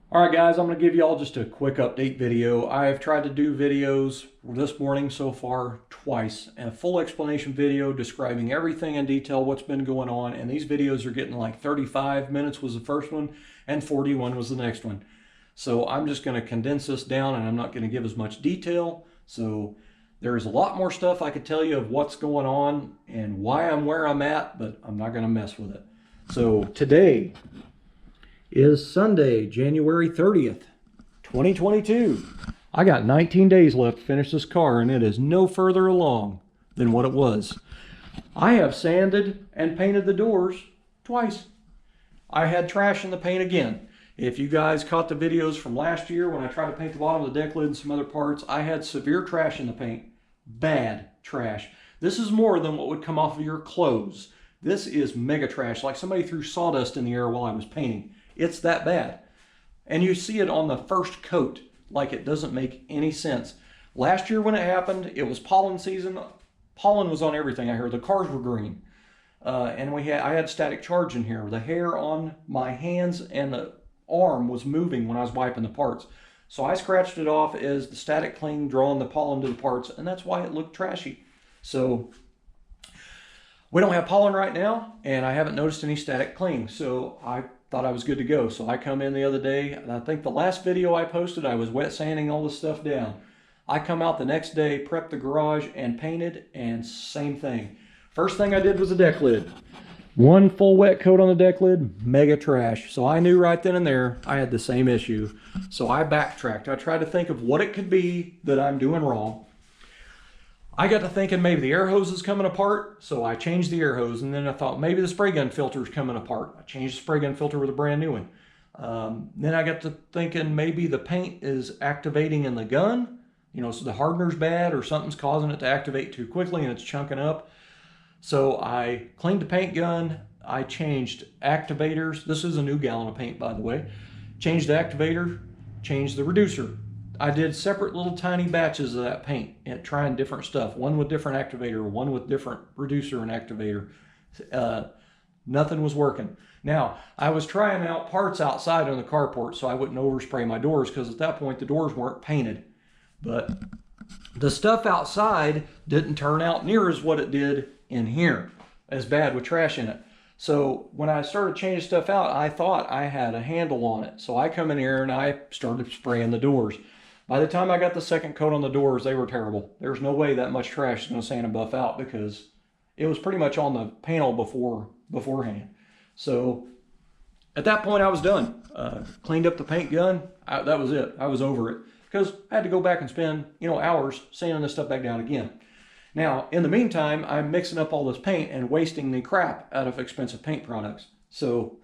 All right, guys, I'm going to give you all just a quick update video. I've tried to do videos this morning so far twice, and a full explanation video describing everything in detail, what's been going on. And these videos are getting like 35 minutes was the first one, and 41 was the next one. So I'm just going to condense this down, and I'm not going to give as much detail. So there's a lot more stuff I could tell you of what's going on and why I'm where I'm at, but I'm not going to mess with it. So today is Sunday, January 30th, 2022. I got 19 days left to finish this car, and it is no further along than what it was. I have sanded and painted the doors twice. I had trash in the paint again. If you guys caught the videos from last year when I tried to paint the bottom of the deck lid and some other parts, I had severe trash in the paint. Bad trash. This is more than what would come off of your clothes. This is mega trash, like somebody threw sawdust in the air while I was painting. It's that bad. And you see it on the first coat, like it doesn't make any sense. Last year when it happened, it was pollen season. Pollen was on everything. I heard the cars were green. And I had static charge in here. The hair on my hands and the arm was moving when I was wiping the parts. So I scratched it off as the static cling drawing the pollen to the parts, and that's why it looked trashy. So we don't have pollen right now, and I haven't noticed any static cling. So I thought I was good to go. So I come in the other day, and I think the last video I posted, I was wet sanding all this stuff down. I come out the next day, prepped the garage, and painted, and same thing. First thing I did was the deck lid. One full wet coat on the deck lid, mega trash. So I knew right then and there I had the same issue. So I backtracked. I tried to think of what it could be that I'm doing wrong. I got to thinking maybe the air hose is coming apart, so I changed the air hose, and then I thought maybe the spray gun filter is coming apart. I changed the spray gun filter with a brand new one. Then I got to thinking maybe the paint is activating in the gun, so the hardener's bad or something's causing it to activate too quickly and it's chunking up. So I cleaned the paint gun, I changed activators. This is a new gallon of paint, by the way. Changed the activator, changed the reducer. I did separate little tiny batches of that paint and trying different stuff. One with different activator, one with different reducer and activator. Nothing was working. Now, I was trying out parts outside on the carport so I wouldn't overspray my doors, because at that point the doors weren't painted. But the stuff outside didn't turn out near as what it did in here, as bad with trash in it. So when I started changing stuff out, I thought I had a handle on it. So I come in here and I started spraying the doors. By the time I got the second coat on the doors, they were terrible. There's no way that much trash is going to sand and buff out, because it was pretty much on the panel beforehand. So at that point, I was done. Cleaned up the paint gun. That was it. I was over it, because I had to go back and spend hours sanding this stuff back down again. Now, in the meantime, I'm mixing up all this paint and wasting the crap out of expensive paint products. So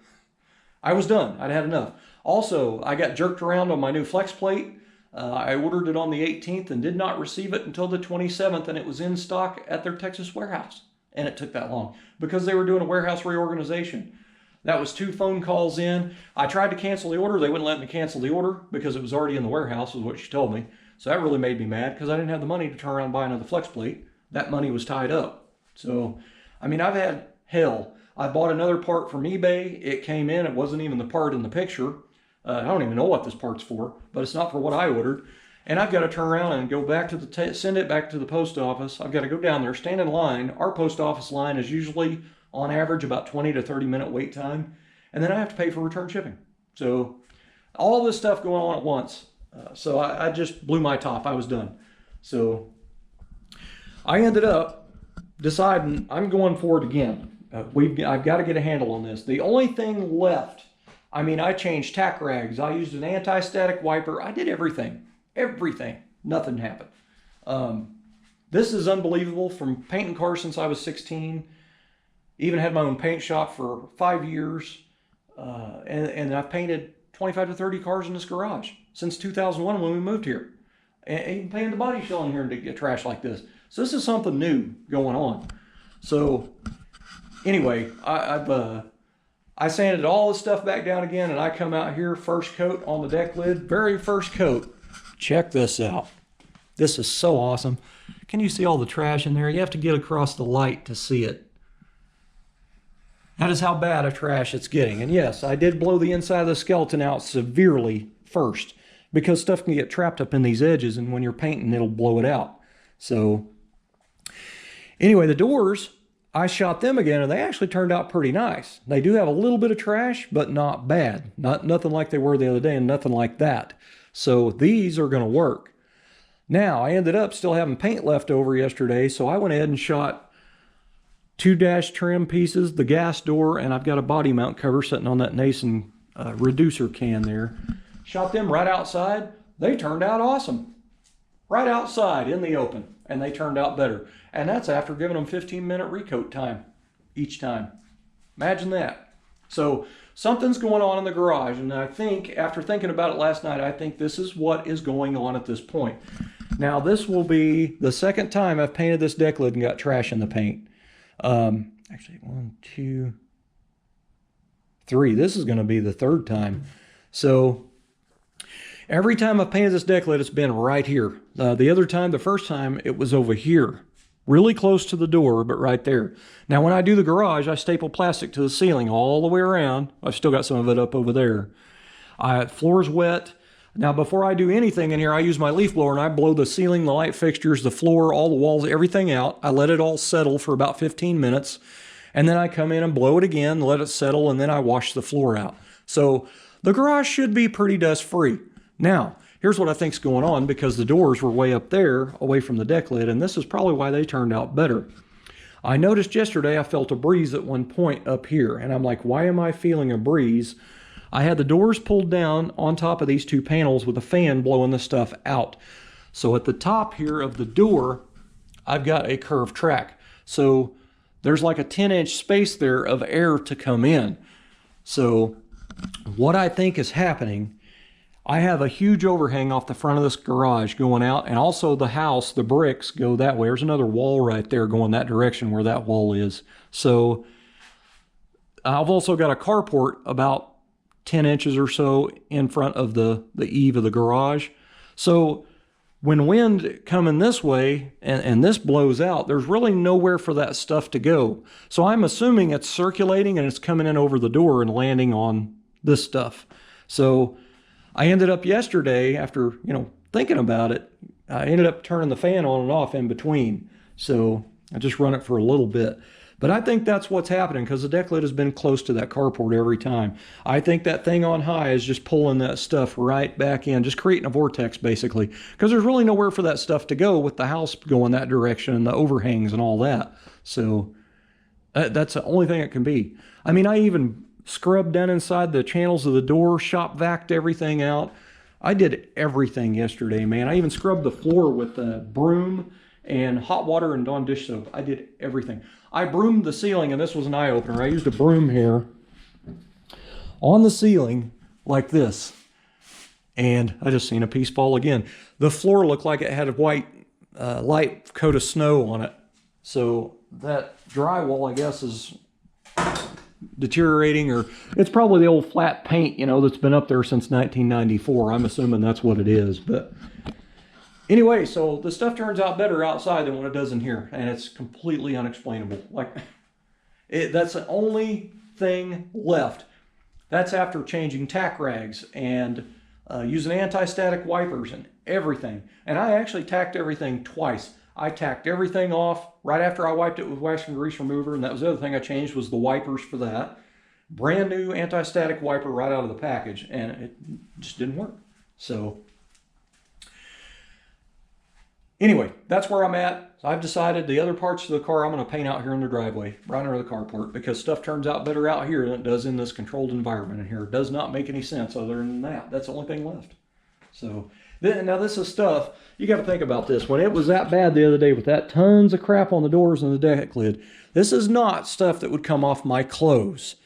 I was done. I'd had enough. Also, I got jerked around on my new flex plate. I ordered it on the 18th and did not receive it until the 27th, and it was in stock at their Texas warehouse. And it took that long because they were doing a warehouse reorganization. That was 2 phone calls in. I tried to cancel the order. They wouldn't let me cancel the order because it was already in the warehouse, is what she told me. So that really made me mad, because I didn't have the money to turn around and buy another flex plate. That money was tied up. So, I've had hell. I bought another part from eBay. It came in. It wasn't even the part in the picture. I don't even know what this part's for, but it's not for what I ordered. And I've got to turn around and go back to send it back to the post office. I've got to go down there, stand in line. Our post office line is usually, on average, about 20 to 30 minute wait time. And then I have to pay for return shipping. So all this stuff going on at once. So I just blew my top. I was done. So I ended up deciding I'm going for it again. I've got to get a handle on this. The only thing left, I changed tack rags. I used an anti-static wiper. I did everything. Everything. Nothing happened. This is unbelievable. From painting cars since I was 16. Even had my own paint shop for 5 years. And I've painted 25 to 30 cars in this garage since 2001 when we moved here. And even painted the body shell in here to get trash like this. So this is something new going on. So anyway, I sanded all this stuff back down again, and I come out here, first coat on the deck lid, very first coat. Check this out. This is so awesome. Can you see all the trash in there? You have to get across the light to see it. That is how bad a trash it's getting. And yes, I did blow the inside of the skeleton out severely first, because stuff can get trapped up in these edges, and when you're painting, it'll blow it out. So anyway, the doors, I shot them again, and they actually turned out pretty nice. They do have a little bit of trash, but not bad. Nothing like they were the other day, and nothing like that. So these are going to work. Now, I ended up still having paint left over yesterday, so I went ahead and shot 2 dash trim pieces, the gas door, and I've got a body mount cover sitting on that Nason reducer can there. Shot them right outside. They turned out awesome. Right outside in the open, and they turned out better. And that's after giving them 15-minute recoat time each time. Imagine that. So something's going on in the garage, and I think, after thinking about it last night, I think this is what is going on at this point. Now, this will be the second time I've painted this deck lid and got trash in the paint. Actually, 1, 2, 3. This is going to be the third time. So every time I've painted this deck lid, it's been right here. The first time, it was over here. Really close to the door, but right there. Now, when I do the garage, I staple plastic to the ceiling all the way around. I've still got some of it up over there. Floor's wet. Now, before I do anything in here, I use my leaf blower and I blow the ceiling, the light fixtures, the floor, all the walls, everything out. I let it all settle for about 15 minutes. And then I come in and blow it again, let it settle, and then I wash the floor out. So the garage should be pretty dust-free. Now, here's what I think's going on, because the doors were way up there, away from the deck lid, and this is probably why they turned out better. I noticed yesterday I felt a breeze at one point up here, and I'm like, why am I feeling a breeze? I had the doors pulled down on top of these two panels with a fan blowing the stuff out. So at the top here of the door, I've got a curved track. So there's like a 10-inch space there of air to come in. So what I think is happening, I have a huge overhang off the front of this garage going out, and also the house, the bricks go that way. There's another wall right there going that direction where that wall is. So I've also got a carport about 10 inches or so in front of the eave of the garage. So when wind coming this way and this blows out, there's really nowhere for that stuff to go. So I'm assuming it's circulating and it's coming in over the door and landing on this stuff. So I ended up yesterday, after, thinking about it, I ended up turning the fan on and off in between. So I just run it for a little bit. But I think that's what's happening, because the deck lid has been close to that carport every time. I think that thing on high is just pulling that stuff right back in, just creating a vortex, basically. Because there's really nowhere for that stuff to go with the house going that direction and the overhangs and all that. So that's the only thing it can be. I mean, I even scrubbed down inside the channels of the door, shop vacuumed everything out. I did everything yesterday, man. I even scrubbed the floor with a broom and hot water and Dawn dish soap. I did everything. I broomed the ceiling, and this was an eye-opener. I used a broom here on the ceiling like this, and I just seen a piece fall again. The floor looked like it had a white light coat of snow on it. So that drywall, I guess, is deteriorating, or it's probably the old flat paint, that's been up there since 1994. I'm assuming that's what it is. But anyway, so the stuff turns out better outside than when it does in here, and it's completely unexplainable. That's the only thing left. That's after changing tack rags and using anti-static wipers and everything. And I actually tacked everything twice. I tacked everything off right after I wiped it with wax and grease remover, and that was the other thing I changed, was the wipers for that. Brand new anti-static wiper right out of the package, and it just didn't work. So anyway, that's where I'm at. So I've decided the other parts of the car I'm going to paint out here in the driveway, right under the carport, because stuff turns out better out here than it does in this controlled environment in here. It does not make any sense other than that. That's the only thing left. So now this is stuff, you got to think about this. When it was that bad the other day with that tons of crap on the doors and the deck lid, this is not stuff that would come off my clothes.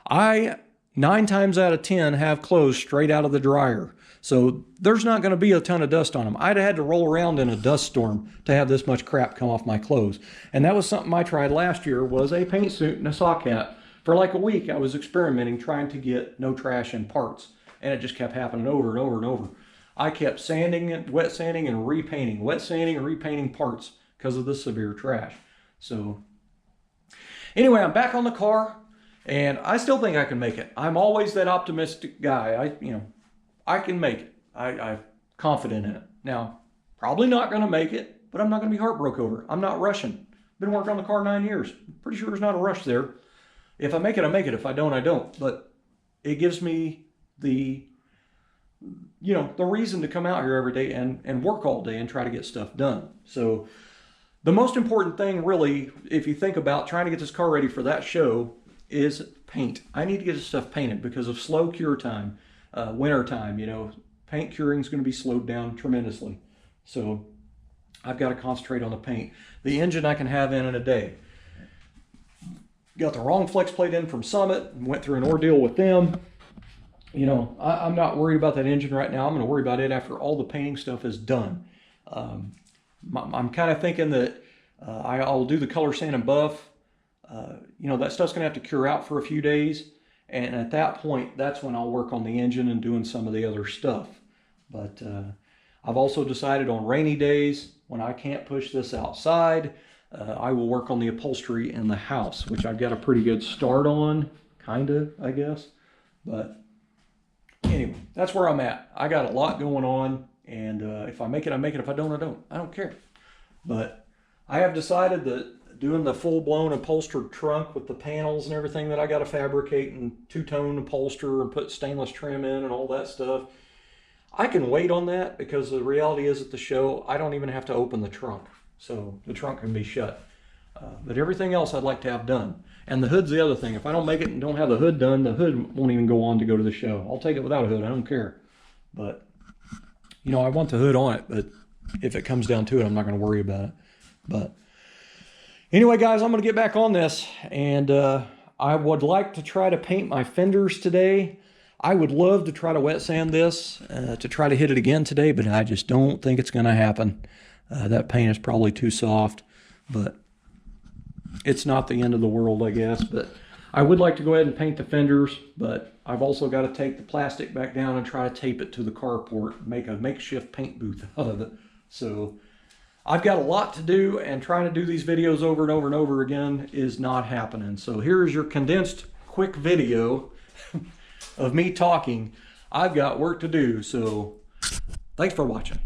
I, 9 times out of 10, have clothes straight out of the dryer. So there's not going to be a ton of dust on them. I'd have had to roll around in a dust storm to have this much crap come off my clothes. And that was something I tried last year, was a paint suit and a sock hat. For like a week, I was experimenting, trying to get no trash in parts. And it just kept happening over and over and over. I kept sanding it, wet sanding and repainting parts because of the severe trash. So anyway, I'm back on the car, and I still think I can make it. I'm always that optimistic guy. I can make it. I'm confident in it. Now, probably not going to make it, but I'm not going to be heartbroken over it. I'm not rushing. Been working on the car 9 years. Pretty sure there's not a rush there. If I make it, I make it. If I don't, I don't. But it gives me the, the reason to come out here every day and work all day and try to get stuff done. So the most important thing really, if you think about trying to get this car ready for that show, is paint. I need to get this stuff painted because of slow cure time, winter time, paint curing is going to be slowed down tremendously. So I've got to concentrate on the paint. The engine I can have in a day. Got the wrong flex plate in from Summit, went through an ordeal with them. I'm not worried about that engine right now. I'm going to worry about it after all the painting stuff is done. I'm kind of thinking that I'll do the color sand and buff. That stuff's going to have to cure out for a few days. And at that point, that's when I'll work on the engine and doing some of the other stuff. But I've also decided on rainy days, when I can't push this outside, I will work on the upholstery in the house, which I've got a pretty good start on, kind of, I guess. But anyway, that's where I'm at. I got a lot going on, and if I make it, I make it. If I don't, I don't. I don't care. But I have decided that doing the full-blown upholstered trunk with the panels and everything that I got to fabricate and two-tone upholster and put stainless trim in and all that stuff, I can wait on that because the reality is at the show, I don't even have to open the trunk. So the trunk can be shut. But everything else I'd like to have done. And the hood's the other thing. If I don't make it and don't have the hood done, the hood won't even go on to go to the show. I'll take it without a hood. I don't care. But, I want the hood on it. But if it comes down to it, I'm not going to worry about it. But anyway, guys, I'm going to get back on this. And I would like to try to paint my fenders today. I would love to try to wet sand this to try to hit it again today. But I just don't think it's going to happen. That paint is probably too soft. But it's not the end of the world, I guess. But I would like to go ahead and paint the fenders, but I've also got to take the plastic back down and try to tape it to the carport, make a makeshift paint booth out of it. So I've got a lot to do, and trying to do these videos over and over and over again is not happening. So here's your condensed quick video of me talking. I've got work to do, so thanks for watching.